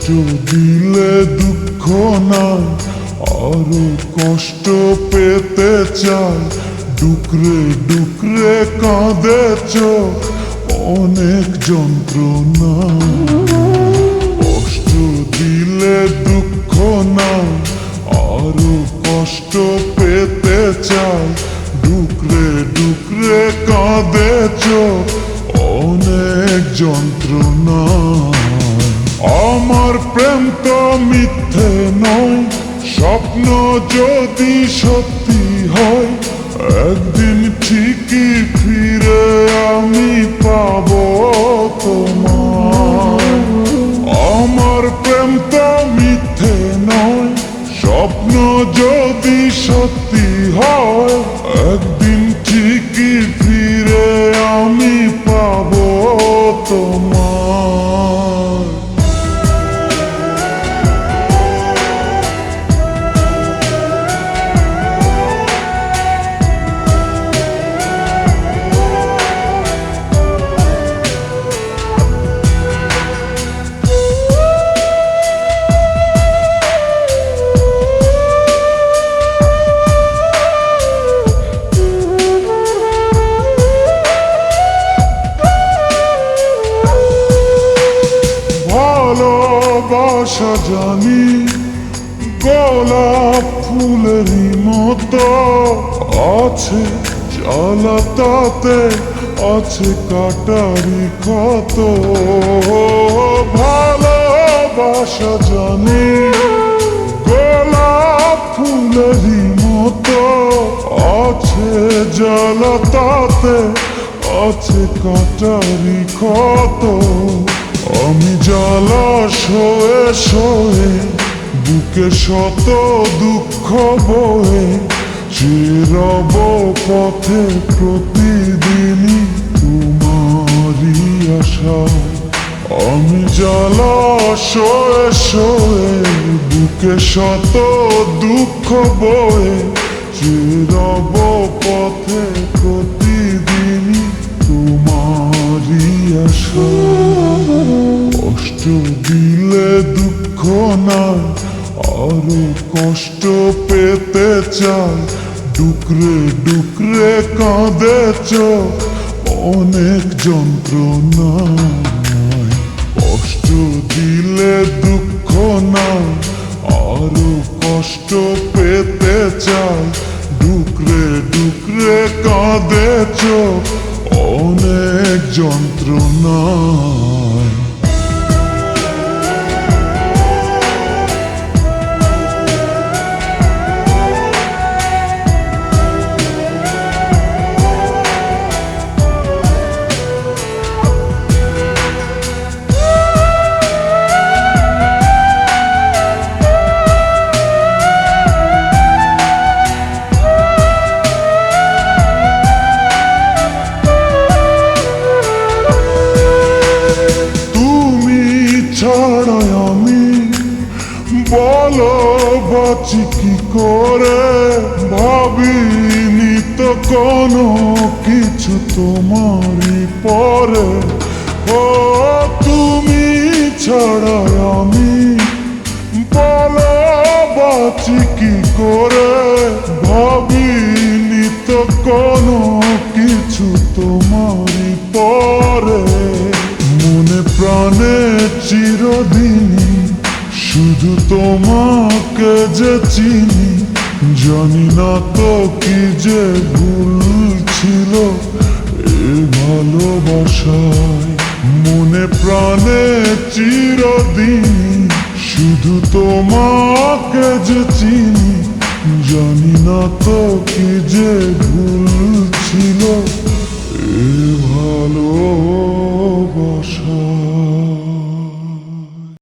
দিলে দুঃখ নাই, আরো কষ্ট পেতে চাই। ডুকরে ডুকরে কাঁদে চোখ, অনেক যন্ত্রণা। কষ্ট দিলে দুঃখ নাই, আরো কষ্ট পেতে চাই। ডুকরে ডুকরে কাঁদে চোখ, অনেক যন্ত্রণা। আমার প্রেম তো মিথ্যে নয়, স্বপ্ন যদি সত্যি হয়, একদিন ঠিকই ফিরে আমি পাবো তোমায়। আমার প্রেম তো মিথ্যে নয়, স্বপ্ন যদি সত্যি হয়, একদিন ঠিকই ফিরে আমি পাবো তোমায়। ভালোবাসা জানি গোলাপ ফুলেরই মতো, আছে জ্বালা তাতে আছে কাটারি ক্ষত। ভালোবাসা জানি গোলাপ ফুলেরই মতো, আছে জ্বালা তাতে আছে কাটারি ক্ষত। আমি জ্বালা সয়ে সয়ে বুকে শত দুঃখ বয়ে, চিরব পথে প্রতিদিনই তোমারই আশায়। আমি জ্বালা সয়ে সয়ে বুকে শত দুঃখ বয়ে, চিরব পথে প্রতিদিনই তোমারই আশায়। কষ্ট দিলে দুঃখ নাই, আরো কষ্ট পেতে চাই। ডুকরে ডুকরে কাঁদে চোখ, অনেক যন্ত্রণা। কষ্ট দিলে দুঃখ নাই, আরো কষ্ট পেতে চাই। ডুকরে ডুকরে কাঁদে চোখ, অনেক যন্ত্রণা। ছাড়াই আমি বলো বাঁচি কি করে, ভাবিনি তো কোনো কিছু তোমারই পরে। ও তুমি ছাড়াই আমি বলো বাঁচি কি করে, ভাবিনি তো কোনো কিছু তোমারই পরে। মনে প্রাণে চিরদিনই শুধু তোমাকে যে চিনি, জানি না তো কি যে ভুল ছিল এ ভালোবাসায়। মনে প্রাণে চিরদিনই শুধু তোমাকে যে চিনি, জানি না তো কি যে ভুল ছিল এ ভালোবাসা।